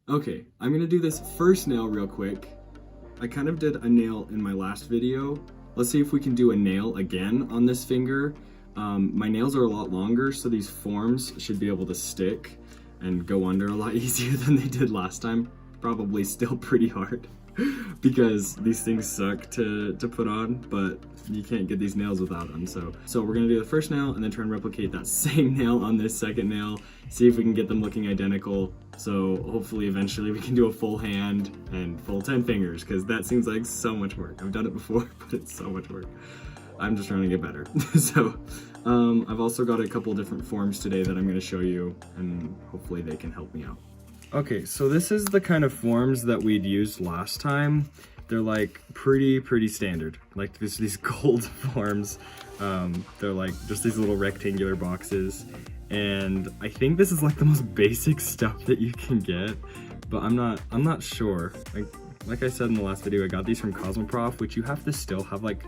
Okay, I'm gonna do this first nail real quick. I kind of did a nail in my last video. Let's see if we can do a nail again on this finger. My nails are a lot longer, so these forms should be able to stick and go under a lot easier than they did last time. Probably still pretty hard because these things suck to put on, but you can't get these nails without them. So we're gonna do the first nail and then try and replicate that same nail on this second nail, see if we can get them looking identical. So hopefully eventually we can do a full hand and full 10 fingers, because that seems like so much work. I've done it before, but it's so much work. I'm just trying to get better. So I've also got a couple different forms today that I'm gonna show you, and hopefully they can help me out. Okay, so this is the kind of forms that we'd used last time. They're like pretty standard. Like there's these gold forms. They're like just these little rectangular boxes. And I think this is like the most basic stuff that you can get, but I'm not sure. Like I said in the last video, I got these from Cosmoprof, which you have to still have like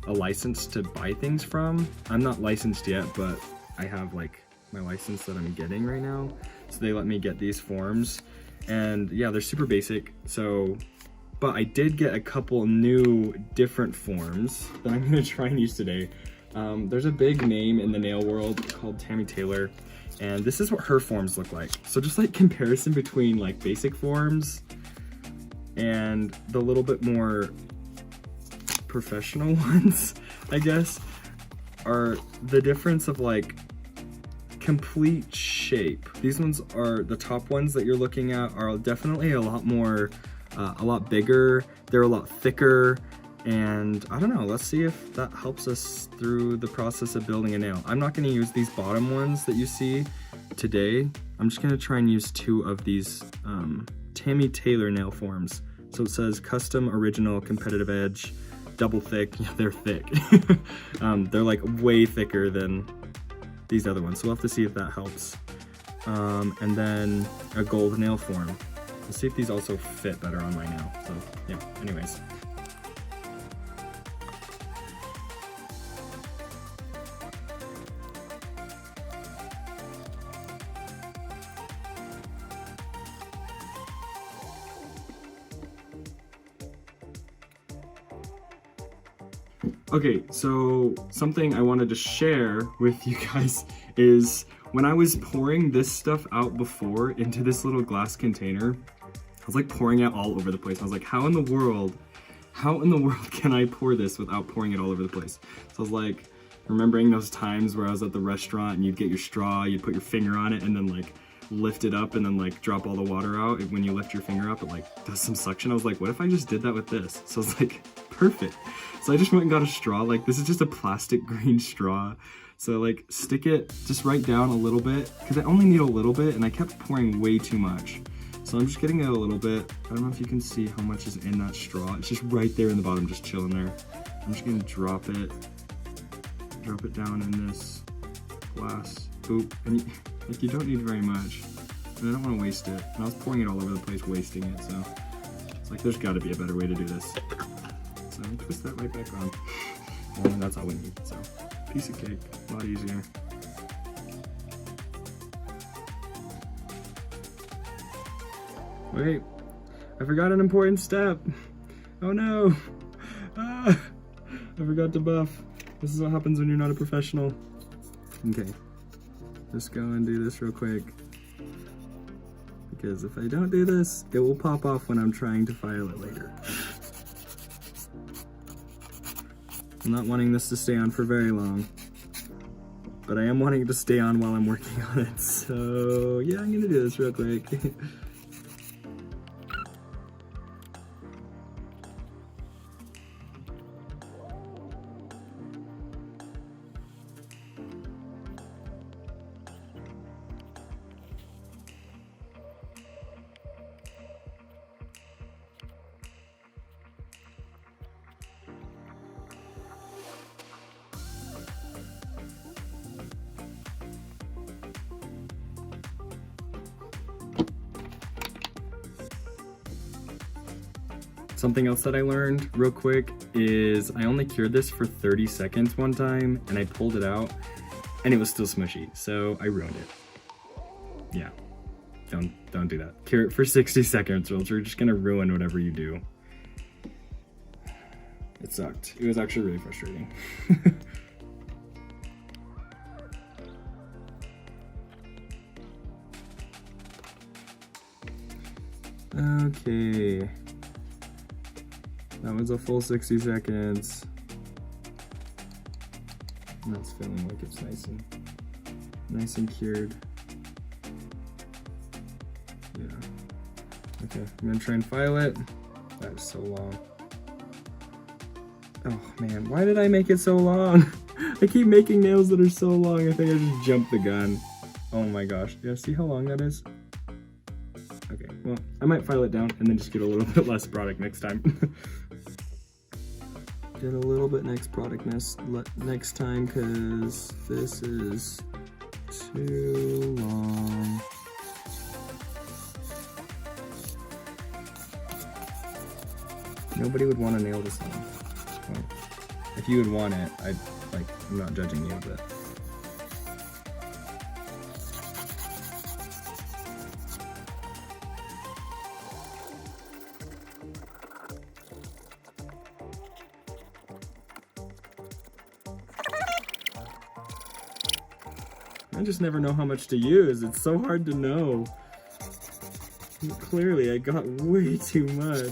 a license to buy things from. I'm not licensed yet, but I have like my license that I'm getting right now. So they let me get these forms, and yeah, they're super basic. So, but I did get a couple new different forms that I'm gonna try and use today. There's a big name in the nail world called Tammy Taylor, and this is what her forms look like. So just like comparison between like basic forms and the little bit more professional ones, I guess, are the difference of like complete shape. These ones are the top ones that you're looking at are definitely a lot more, a lot bigger. They're a lot thicker. And I don't know, let's see if that helps us through the process of building a nail. I'm not gonna use these bottom ones that you see today. I'm just gonna try and use two of these Tammy Taylor nail forms. So it says custom, original, competitive edge, double thick. Yeah, they're thick. They're like way thicker than these other ones. So we'll have to see if that helps. And then a gold nail form. Let's see if these also fit better on my nail. So yeah, anyways. Okay, so something I wanted to share with you guys is when I was pouring this stuff out before into this little glass container, I was like pouring it all over the place. I was like, how in the world can I pour this without pouring it all over the place? So I was like, remembering those times where I was at the restaurant and you'd get your straw, you'd put your finger on it and then like lift it up and then like drop all the water out. When you lift your finger up, it like does some suction. I was like, what if I just did that with this? So I was like, perfect. So I just went and got a straw. Like this is just a plastic green straw. So like stick it just right down a little bit, because I only need a little bit and I kept pouring way too much. So I'm just getting it a little bit. I don't know if you can see how much is in that straw. It's just right there in the bottom, just chilling there. I'm just gonna drop it down in this glass. Boop. And you don't need very much. And I don't want to waste it. And I was pouring it all over the place, wasting it. So it's like there's got to be a better way to do this. So twist that right back on. And that's all we need. So piece of cake, a lot easier. Wait, I forgot an important step. Oh no. Ah, I forgot to buff. This is what happens when you're not a professional. Okay, just go and do this real quick. Because if I don't do this, it will pop off when I'm trying to file it later. I'm not wanting this to stay on for very long, but I am wanting it to stay on while I'm working on it. So yeah, I'm gonna do this real quick. Something else that I learned real quick is I only cured this for 30 seconds one time and I pulled it out and it was still smushy, so I ruined it. Yeah. don't do that. Cure it for 60 seconds or else we're just gonna ruin whatever you do. It sucked. It was actually really frustrating. Okay. That was a full 60 seconds. And that's feeling like it's nice and cured. Yeah. Okay, I'm gonna try and file it. That is so long. Oh man, why did I make it so long? I keep making nails that are so long. I think I just jumped the gun. Oh my gosh. Yeah, see how long that is? Okay, well, I might file it down and then just get a little bit less product next time. Get a little bit next product next time, because this is too long. Nobody would want to nail this long. Well, if you would want it, I'm not judging you, but. I just never know how much to use. It's so hard to know. Clearly, I got way too much.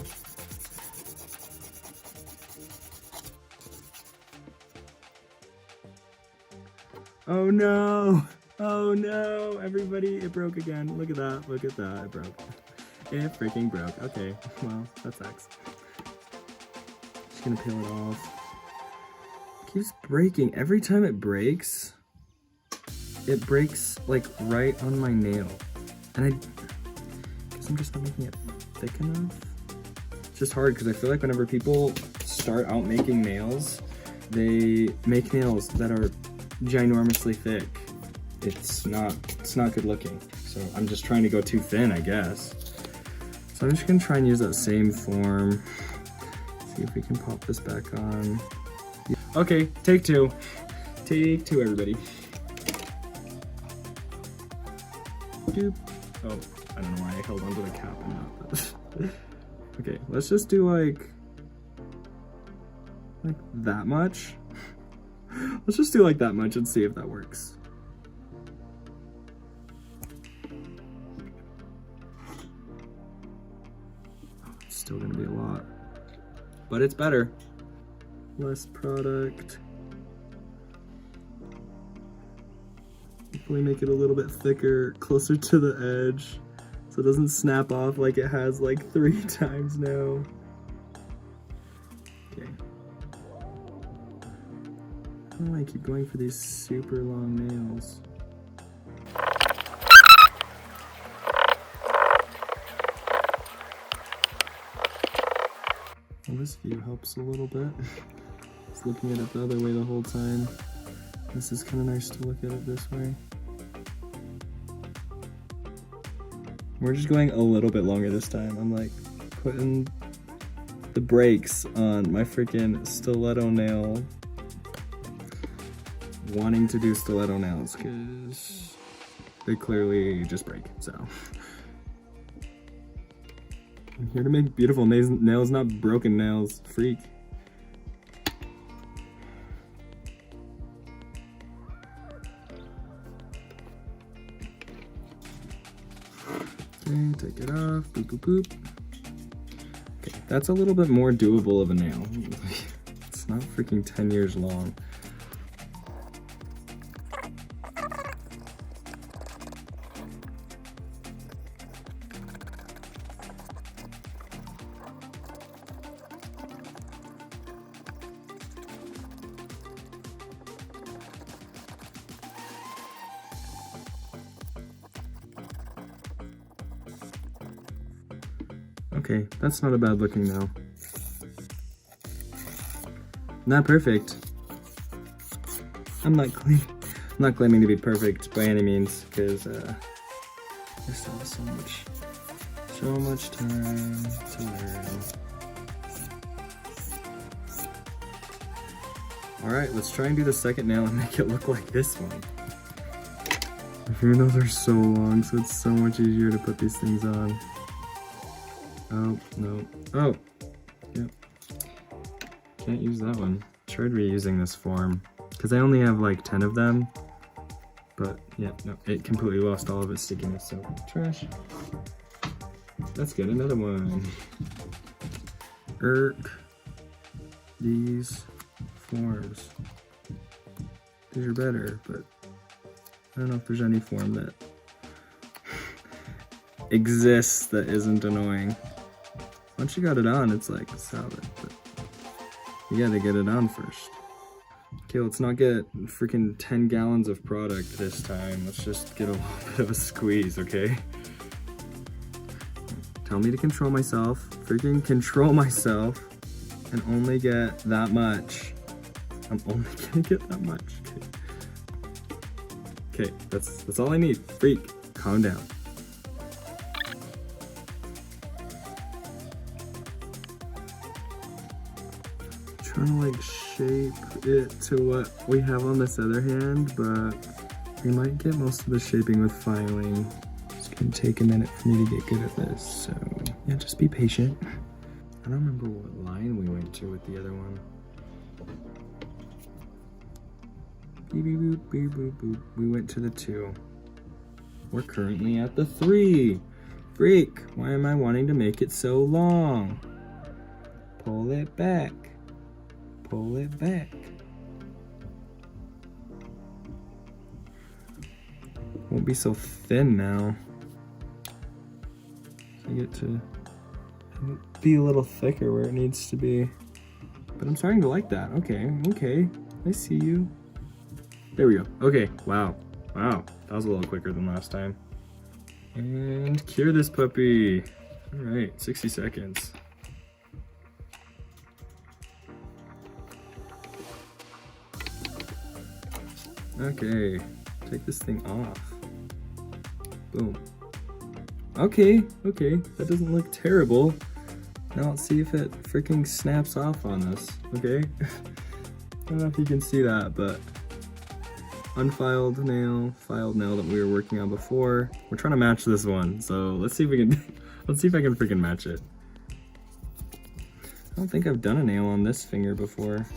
Oh no! Oh no! Everybody, it broke again. Look at that. Look at that. It broke. It freaking broke. Okay, well, that sucks. Just gonna peel it off. It keeps breaking. Every time it breaks like right on my nail. And I guess I'm just not making it thick enough. It's just hard because I feel like whenever people start out making nails, they make nails that are ginormously thick. It's not good looking. So I'm just trying to go too thin, I guess. So I'm just gonna try and use that same form. See if we can pop this back on. Okay, take two. Take two, everybody. Doop. Oh, I don't know why I held onto the cap and not. Okay, let's just do like that much. Let's just do like that much and see if that works. Oh, it's still gonna be a lot, but it's better. Less product. Hopefully make it a little bit thicker, closer to the edge, so it doesn't snap off like it has like 3 times now. Okay. Why do I keep going for these super long nails? Well, this view helps a little bit. I was looking at it the other way the whole time. This is kind of nice to look at it this way. We're just going a little bit longer this time. I'm like putting the brakes on my freaking stiletto nail. Wanting to do stiletto nails because they clearly just break, so. I'm here to make beautiful nails, not broken nails. Freak. Okay, take it off. Boop, boop, boop. Okay, that's a little bit more doable of a nail. It's not freaking 10 years long. Okay, that's not a bad looking nail. Not perfect. I'm not claiming to be perfect by any means, because I still have so much time to learn. Alright, let's try and do the second nail and make it look like this one. My fingernails are so long, so it's so much easier to put these things on. Oh, no. Oh! Yep. Can't use that one. Tried reusing this form, because I only have like 10 of them. But yeah, no, it completely lost all of its stickiness, so trash. Let's get another one. These forms. These are better, but I don't know if there's any form that exists that isn't annoying. Once you got it on, it's like solid, but you gotta get it on first. Okay, let's not get freaking 10 gallons of product this time. Let's just get a little bit of a squeeze, okay? Tell me to control myself, freaking control myself, and only get that much. I'm only gonna get that much, okay? Okay, that's all I need. Freak, calm down. Trying to like shape it to what we have on this other hand, but we might get most of the shaping with filing. It's gonna take a minute for me to get good at this, so yeah, just be patient. I don't remember what line we went to with the other one. Beep, beep, boop, beep, boop, boop. We went to the 2. We're currently at the 3. Freak, why am I wanting to make it so long? Pull it back. Pull it back. Won't be so thin now. I get to be a little thicker where it needs to be. But I'm starting to like that. Okay, okay. I see you. There we go. Okay, wow. Wow, that was a little quicker than last time. And cure this puppy. All right, 60 seconds. Okay, take this thing off. Boom. Okay, okay, that doesn't look terrible. Now let's see if it freaking snaps off on us, okay? I don't know if you can see that, but unfiled nail, filed nail that we were working on before. We're trying to match this one, so let's see if we can, let's see if I can freaking match it. I don't think I've done a nail on this finger before.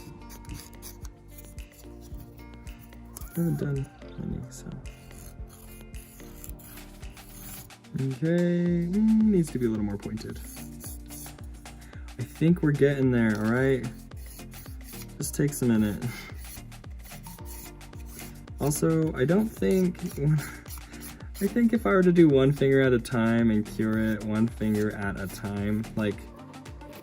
I haven't done any, so. Okay, needs to be a little more pointed. I think we're getting there, all right? Just takes a minute. Also, I don't think, I think if I were to do one finger at a time and cure it one finger at a time, like,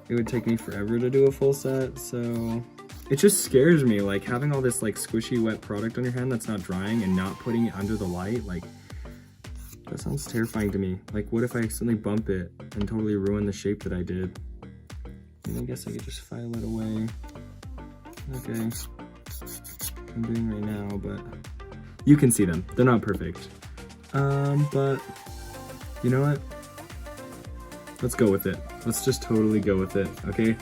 it would take me forever to do a full set, so. It just scares me, like having all this like squishy wet product on your hand that's not drying and not putting it under the light, like that sounds terrifying to me. Like what if I accidentally bump it and totally ruin the shape that I did? And I guess I could just file it away. Okay, I'm doing right now, but you can see them. They're not perfect. But you know what? Let's go with it. Let's just totally go with it, okay?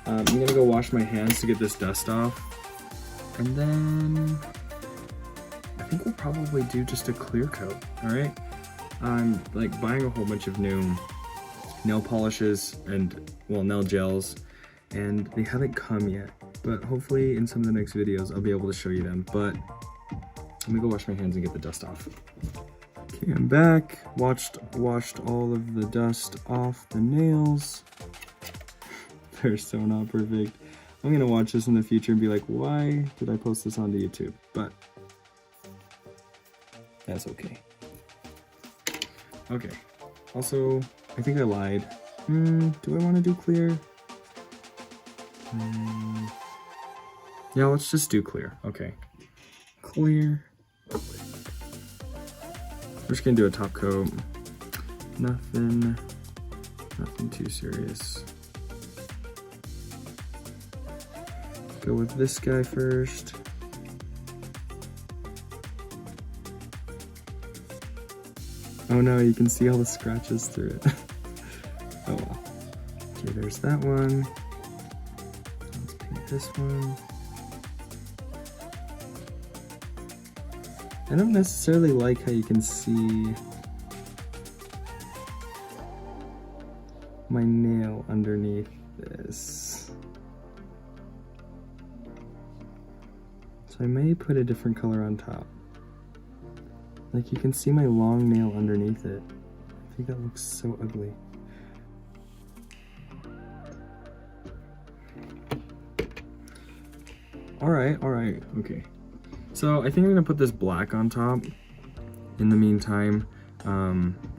I'm gonna go wash my hands to get this dust off. And then I think we'll probably do just a clear coat, all right? I'm like buying a whole bunch of new nail polishes and, well, nail gels, and they haven't come yet. But hopefully in some of the next videos, I'll be able to show you them. But let me go wash my hands and get the dust off. Okay, I'm back. Washed all of the dust off the nails. They're so not perfect. I'm gonna watch this in the future and be like, why did I post this onto YouTube? But that's okay. Okay. Also, I think I lied. Do I want to do clear? Yeah, let's just do clear. Okay. Clear. We're just gonna do a top coat. Nothing too serious. Go with this guy first. Oh no, you can see all the scratches through it. Oh well. Okay, there's that one. Let's paint this one. I don't necessarily like how you can see my nail underneath this. So I may put a different color on top. Like you can see my long nail underneath it. I think that looks so ugly. Alright, okay. So I think I'm gonna put this black on top in the meantime.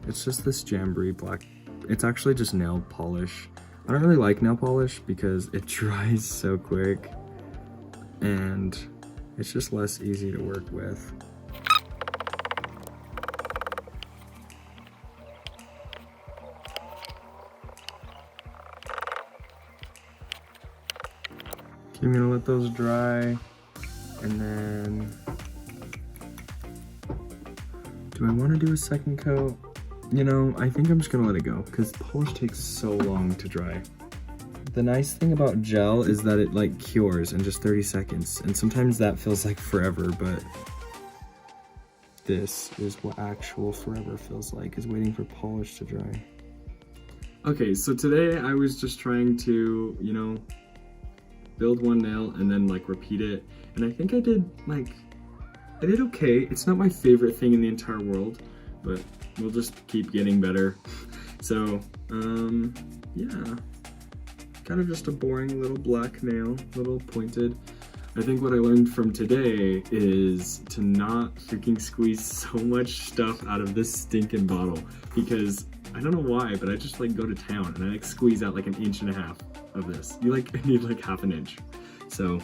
It's just this Jamboree black. It's actually just nail polish. I don't really like nail polish because it dries so quick and it's just less easy to work with. Okay, I'm gonna let those dry and then do I want to do a second coat? You know, I think I'm just gonna let it go because polish takes so long to dry. The nice thing about gel is that it like cures in just 30 seconds, and sometimes that feels like forever, but this is what actual forever feels like, is waiting for polish to dry. Okay, so today I was just trying to, you know, build one nail and then like repeat it, and I think I did okay. It's not my favorite thing in the entire world, but we'll just keep getting better. So, yeah. Kind of just a boring little black nail, little pointed. I think what I learned from today is to not freaking squeeze so much stuff out of this stinking bottle, because I don't know why, but I just like go to town and I like squeeze out like 1.5 inches of this. You like need like 1/2 inch. So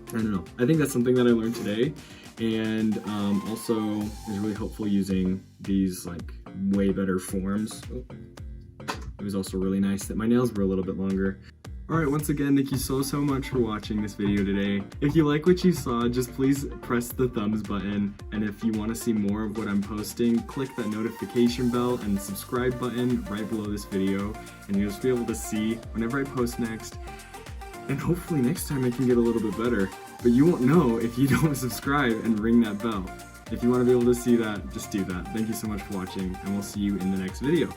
I don't know. I think that's something that I learned today, and also is really helpful using these like way better forms. Oh. It was also really nice that my nails were a little bit longer. Alright, once again, thank you so much for watching this video today. If you like what you saw, just please press the thumbs button, and if you want to see more of what I'm posting, click that notification bell and subscribe button right below this video, and you'll just be able to see whenever I post next. And hopefully next time I can get a little bit better, but you won't know if you don't subscribe and ring that bell. If you want to be able to see that, just do that. Thank you so much for watching, and we'll see you in the next video.